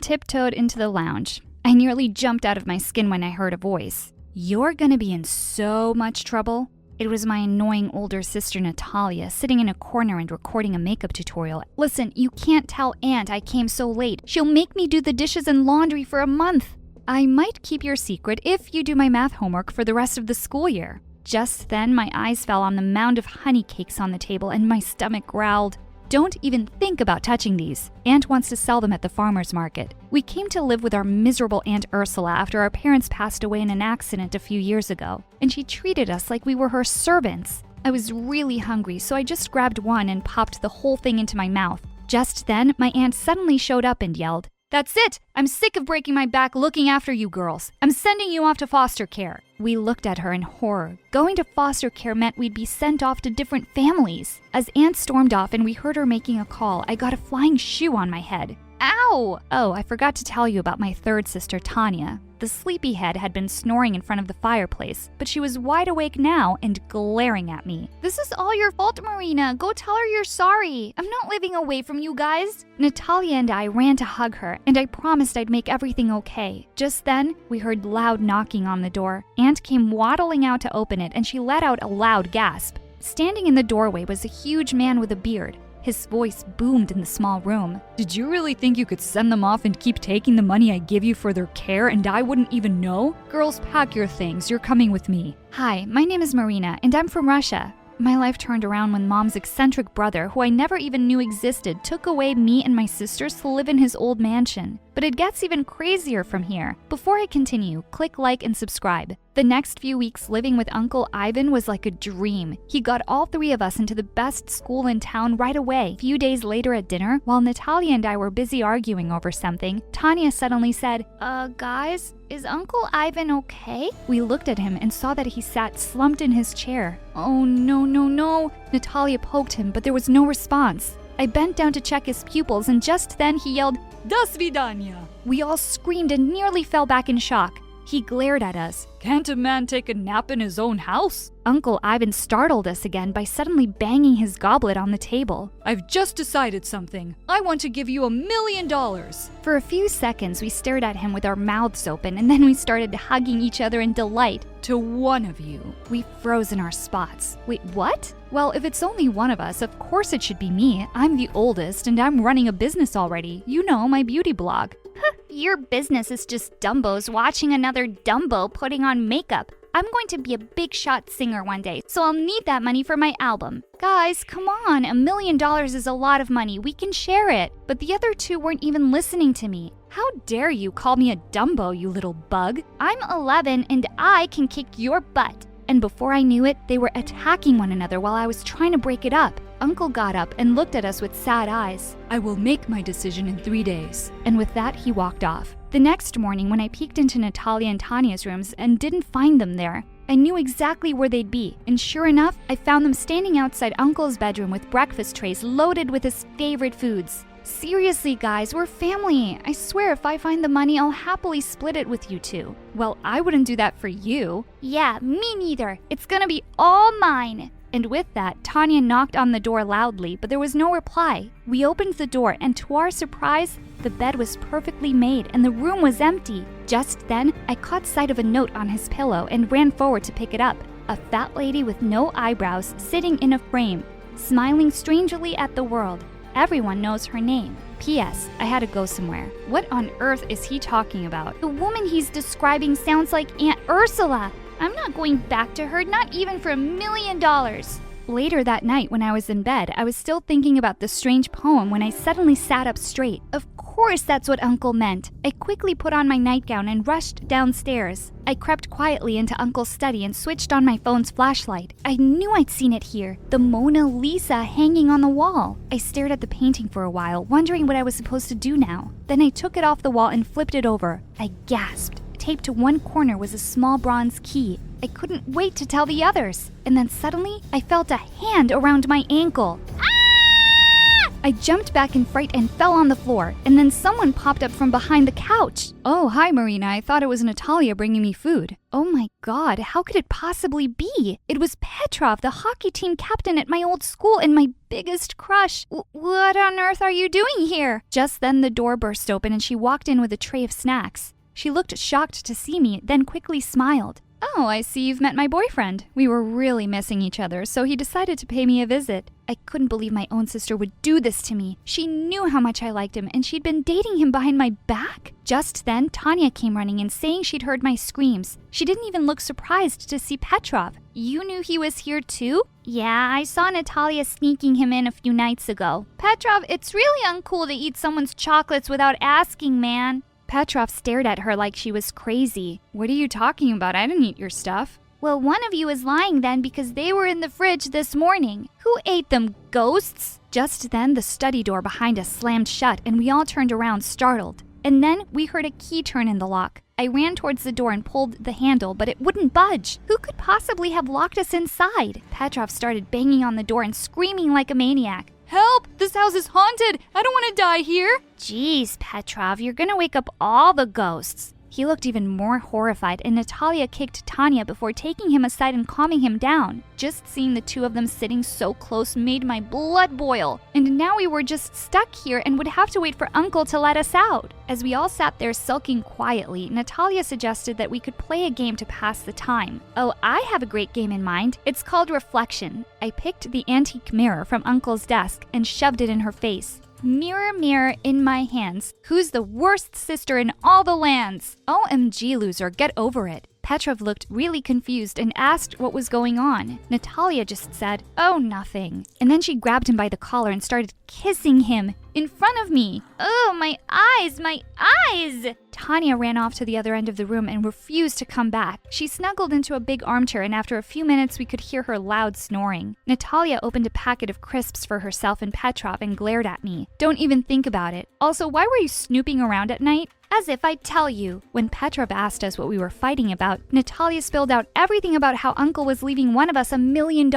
tiptoed into the lounge. I nearly jumped out of my skin when I heard a voice. "You're gonna be in so much trouble." It was my annoying older sister Natalia sitting in a corner and recording a makeup tutorial. "Listen, you can't tell Aunt I came so late. She'll make me do the dishes and laundry for a month." "I might keep your secret if you do my math homework for the rest of the school year." Just then, my eyes fell on the mound of honey cakes on the table and my stomach growled. "Don't even think about touching these. Aunt wants to sell them at the farmer's market. We came to live with our miserable Aunt Ursula after our parents passed away in an accident a few years ago, and she treated us like we were her servants." I was really hungry, so I just grabbed one and popped the whole thing into my mouth. Just then, my aunt suddenly showed up and yelled, "That's it! I'm sick of breaking my back looking after you girls. I'm sending you off to foster care." We looked at her in horror. Going to foster care meant we'd be sent off to different families. As Aunt stormed off and we heard her making a call, I got a flying shoe on my head. Ow! Oh, I forgot to tell you about my third sister, Tanya. The sleepyhead had been snoring in front of the fireplace, but she was wide awake now and glaring at me. "This is all your fault, Marina. Go tell her you're sorry. I'm not living away from you guys." Natalia and I ran to hug her, and I promised I'd make everything okay. Just then, we heard loud knocking on the door. Aunt came waddling out to open it, and she let out a loud gasp. Standing in the doorway was a huge man with a beard. His voice boomed in the small room. "Did you really think you could send them off and keep taking the money I give you for their care and I wouldn't even know? Girls, pack your things. You're coming with me." "Hi, my name is Marina, and I'm from Russia." My life turned around when Mom's eccentric brother, who I never even knew existed, took away me and my sisters to live in his old mansion. But it gets even crazier from here. Before I continue, click like and subscribe. The next few weeks living with Uncle Ivan was like a dream. He got all three of us into the best school in town right away. A few days later at dinner, while Natalia and I were busy arguing over something, Tanya suddenly said, Guys, is Uncle Ivan okay?" We looked at him and saw that he sat slumped in his chair. "Oh, no. Natalia poked him, but there was no response. I bent down to check his pupils, and just then he yelled, "Do svidaniya!" We all screamed and nearly fell back in shock. He glared at us. "Can't a man take a nap in his own house?" Uncle Ivan startled us again by suddenly banging his goblet on the table. "I've just decided something. I want to give you $1 million. For a few seconds, we stared at him with our mouths open, and then we started hugging each other in delight. "To one of you." We froze in our spots. "Wait, what?" "Well, if it's only one of us, of course it should be me. I'm the oldest, and I'm running a business already. You know, my beauty blog." "Your business is just Dumbos watching another Dumbo putting on makeup. I'm going to be a big shot singer one day, so I'll need that money for my album." "Guys, come on, $1 million is a lot of money. We can share it." But the other two weren't even listening to me. "How dare you call me a Dumbo, you little bug? I'm 11 and I can kick your butt." And before I knew it, they were attacking one another while I was trying to break it up. Uncle got up and looked at us with sad eyes. "I will make my decision in 3 days." And with that, he walked off. The next morning, when I peeked into Natalia and Tanya's rooms and didn't find them there, I knew exactly where they'd be. And sure enough, I found them standing outside Uncle's bedroom with breakfast trays loaded with his favorite foods. "Seriously, guys, we're family. I swear if I find the money, I'll happily split it with you two." "Well, I wouldn't do that for you." "Yeah, me neither. It's gonna be all mine." And with that, Tanya knocked on the door loudly, but there was no reply. We opened the door, and to our surprise, the bed was perfectly made and the room was empty. Just then, I caught sight of a note on his pillow and ran forward to pick it up. A fat lady with no eyebrows sitting in a frame, smiling strangely at the world. Everyone knows her name. P.S. I had to go somewhere. What on earth is he talking about? The woman he's describing sounds like Aunt Ursula. I'm not going back to her, not even for $1 million. Later that night when I was in bed, I was still thinking about the strange poem when I suddenly sat up straight. Of course that's what Uncle meant. I quickly put on my nightgown and rushed downstairs. I crept quietly into Uncle's study and switched on my phone's flashlight. I knew I'd seen it here, the Mona Lisa hanging on the wall. I stared at the painting for a while, wondering what I was supposed to do now. Then I took it off the wall and flipped it over. I gasped. Taped to one corner was a small bronze key. I couldn't wait to tell the others. And then suddenly, I felt a hand around my ankle. Ah! I jumped back in fright and fell on the floor, and then someone popped up from behind the couch. "Oh, hi, Marina. I thought it was Natalia bringing me food." Oh my God, how could it possibly be? It was Petrov, the hockey team captain at my old school and my biggest crush. What on earth are you doing here? Just then the door burst open and she walked in with a tray of snacks. She looked shocked to see me, then quickly smiled. "Oh, I see you've met my boyfriend. We were really missing each other, so he decided to pay me a visit." I couldn't believe my own sister would do this to me. She knew how much I liked him, and she'd been dating him behind my back. Just then, Tanya came running in, saying she'd heard my screams. She didn't even look surprised to see Petrov. "You knew he was here too?" "Yeah, I saw Natalia sneaking him in a few nights ago." "Petrov, it's really uncool to eat someone's chocolates without asking, man." Petrov stared at her like she was crazy. "What are you talking about? I didn't eat your stuff." "Well, one of you is lying then because they were in the fridge this morning. Who ate them, ghosts?" Just then, the study door behind us slammed shut and we all turned around startled. And then we heard a key turn in the lock. I ran towards the door and pulled the handle, but it wouldn't budge. Who could possibly have locked us inside? Petrov started banging on the door and screaming like a maniac. "Help! This house is haunted! I don't want to die here!" "Jeez, Petrov, you're gonna wake up all the ghosts." He looked even more horrified, and Natalia kicked Tanya before taking him aside and calming him down. Just seeing the two of them sitting so close made my blood boil. And now we were just stuck here and would have to wait for Uncle to let us out. As we all sat there sulking quietly, Natalia suggested that we could play a game to pass the time. Oh, I have a great game in mind. It's called Reflection. I picked the antique mirror from Uncle's desk and shoved it in her face. "Mirror, mirror in my hands, who's the worst sister in all the lands?" "OMG, loser, get over it." Petrov looked really confused and asked what was going on. Natalia just said, "Oh, nothing." And then she grabbed him by the collar and started kissing him in front of me. "Oh, my eyes, my eyes!" Tanya ran off to the other end of the room and refused to come back. She snuggled into a big armchair, and after a few minutes we could hear her loud snoring. Natalia opened a packet of crisps for herself and Petrov and glared at me. "Don't even think about it. Also, why were you snooping around at night?" "As if I'd tell you." When Petrov asked us what we were fighting about, Natalia spilled out everything about how Uncle was leaving one of us $1 million.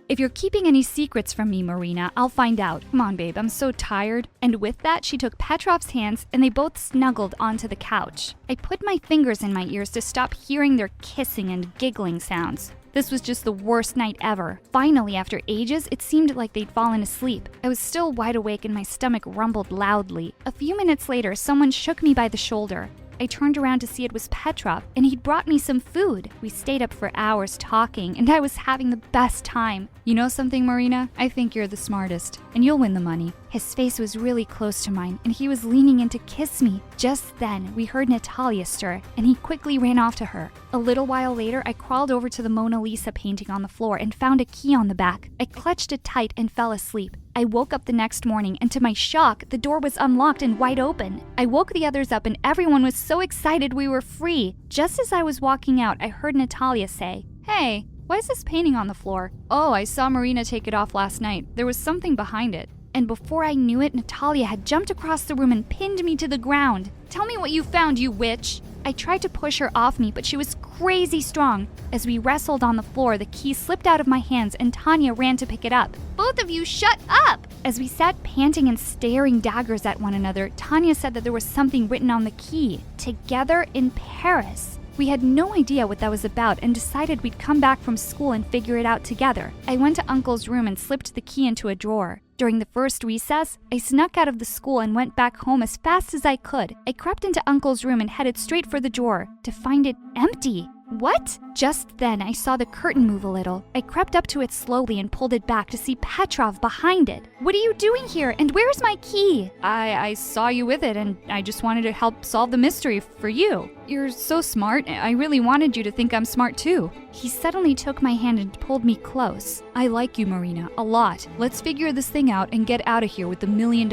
"If you're keeping any secrets from me, Marina, I'll find out. Come on, babe, I'm so tired." And with that, she took Petrov's hands and they both snuggled onto the couch. I put my fingers in my ears to stop hearing their kissing and giggling sounds. This was just the worst night ever. Finally, after ages, it seemed like they'd fallen asleep. I was still wide awake and my stomach rumbled loudly. A few minutes later, someone shook me by the shoulder. I turned around to see it was Petrov, and he'd brought me some food. We stayed up for hours talking, and I was having the best time. "You know something, Marina? I think you're the smartest, and you'll win the money." His face was really close to mine, and he was leaning in to kiss me. Just then, we heard Natalia stir, and he quickly ran off to her. A little while later, I crawled over to the Mona Lisa painting on the floor and found a key on the back. I clutched it tight and fell asleep. I woke up the next morning, and to my shock, the door was unlocked and wide open. I woke the others up, and everyone was so excited we were free. Just as I was walking out, I heard Natalia say, "Hey, why is this painting on the floor?" "Oh, I saw Marina take it off last night. There was something behind it." And before I knew it, Natalia had jumped across the room and pinned me to the ground. "Tell me what you found, you witch!" I tried to push her off me, but she was crazy strong. As we wrestled on the floor, the key slipped out of my hands and Tanya ran to pick it up. "Both of you shut up!" As we sat panting and staring daggers at one another, Tanya said that there was something written on the key. "Together in Paris." We had no idea what that was about and decided we'd come back from school and figure it out together. I went to Uncle's room and slipped the key into a drawer. During the first recess, I snuck out of the school and went back home as fast as I could. I crept into Uncle's room and headed straight for the drawer, to find it empty. What? Just then, I saw the curtain move a little. I crept up to it slowly and pulled it back to see Petrov behind it. "What are you doing here, and where's my key?" I saw you with it, and I just wanted to help solve the mystery for you. You're so smart. I really wanted you to think I'm smart too." He suddenly took my hand and pulled me close. "I like you, Marina, a lot. Let's figure this thing out and get out of here with the $1 million.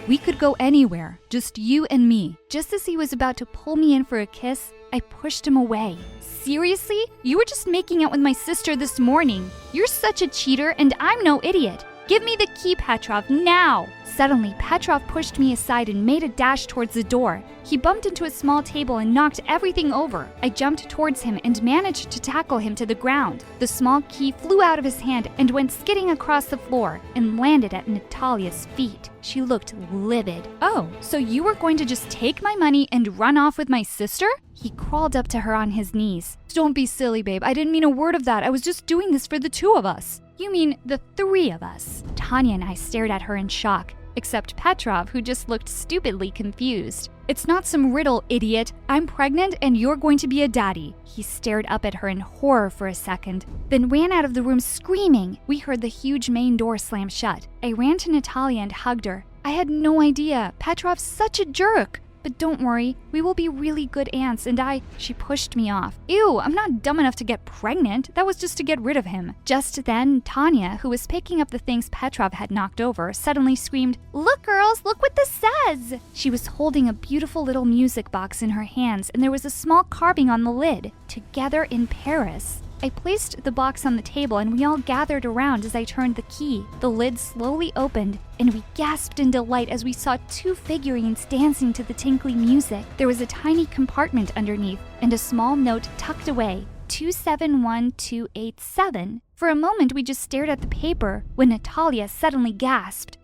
We could go anywhere, just you and me." Just as he was about to pull me in for a kiss, I pushed him away. "Seriously? You were just making out with my sister this morning. You're such a cheater, and I'm no idiot." Give me the key, Petrov, now! Suddenly, Petrov pushed me aside and made a dash towards the door. He bumped into a small table and knocked everything over. I jumped towards him and managed to tackle him to the ground. The small key flew out of his hand and went skidding across the floor and landed at Natalia's feet. She looked livid. Oh, so you were going to just take my money and run off with my sister? He crawled up to her on his knees. Don't be silly, babe. I didn't mean a word of that. I was just doing this for the two of us. You mean the three of us? Tanya and I stared at her in shock, except Petrov, who just looked stupidly confused. It's not some riddle, idiot. I'm pregnant and you're going to be a daddy. He stared up at her in horror for a second, then ran out of the room screaming. We heard the huge main door slam shut. I ran to Natalia and hugged her. I had no idea. Petrov's such a jerk. But don't worry, we will be really good aunts and She pushed me off. Ew, I'm not dumb enough to get pregnant. That was just to get rid of him. Just then, Tanya, who was picking up the things Petrov had knocked over, suddenly screamed, "Look, girls, look what this says!" She was holding a beautiful little music box in her hands and there was a small carving on the lid, "Together in Paris." I placed the box on the table and we all gathered around as I turned the key. The lid slowly opened and we gasped in delight as we saw two figurines dancing to the tinkly music. There was a tiny compartment underneath and a small note tucked away, 271287. For a moment we just stared at the paper when Natalia suddenly gasped,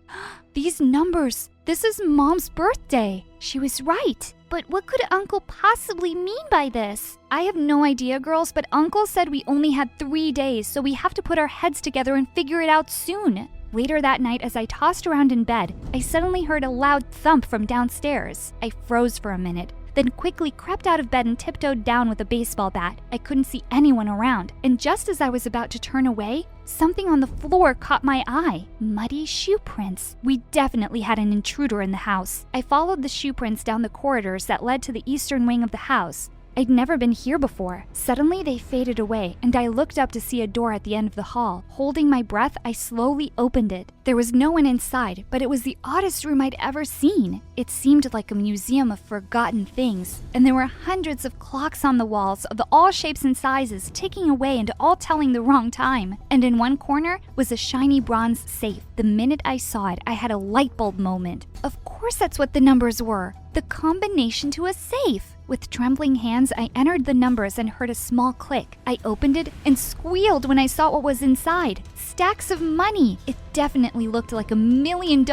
"These numbers! This is Mom's birthday!" She was right. But what could Uncle possibly mean by this? I have no idea, girls, but Uncle said we only had 3 days, so we have to put our heads together and figure it out soon. Later that night, as I tossed around in bed, I suddenly heard a loud thump from downstairs. I froze for a minute, then quickly crept out of bed and tiptoed down with a baseball bat. I couldn't see anyone around, and just as I was about to turn away, something on the floor caught my eye. Muddy shoe prints. We definitely had an intruder in the house. I followed the shoe prints down the corridors that led to the eastern wing of the house. I'd never been here before. Suddenly, they faded away, and I looked up to see a door at the end of the hall. Holding my breath, I slowly opened it. There was no one inside, but it was the oddest room I'd ever seen. It seemed like a museum of forgotten things, and there were hundreds of clocks on the walls of all shapes and sizes, ticking away and all telling the wrong time. And in one corner was a shiny bronze safe. The minute I saw it, I had a light bulb moment. Of course that's what the numbers were. The combination to a safe. With trembling hands, I entered the numbers and heard a small click. I opened it and squealed when I saw what was inside. Stacks of money. It definitely looked like $1 million.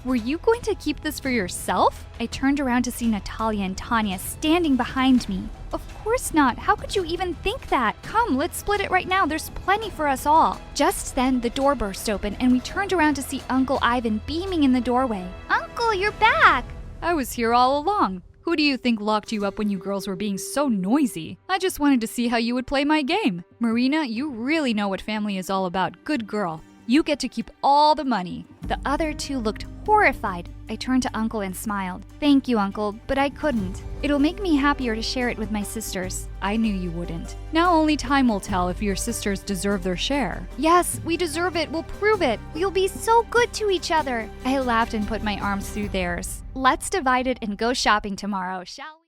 Were you going to keep this for yourself? I turned around to see Natalia and Tanya standing behind me. Of course not. How could you even think that? Come, let's split it right now. There's plenty for us all. Just then, the door burst open and we turned around to see Uncle Ivan beaming in the doorway. Uncle, you're back! I was here all along. Who do you think locked you up when you girls were being so noisy? I just wanted to see how you would play my game. Marina, you really know what family is all about. Good girl. You get to keep all the money. The other two looked horrified. I turned to Uncle and smiled. Thank you, Uncle, but I couldn't. It'll make me happier to share it with my sisters. I knew you wouldn't. Now only time will tell if your sisters deserve their share. Yes, we deserve it. We'll prove it. We'll be so good to each other. I laughed and put my arms through theirs. Let's divide it and go shopping tomorrow, shall we?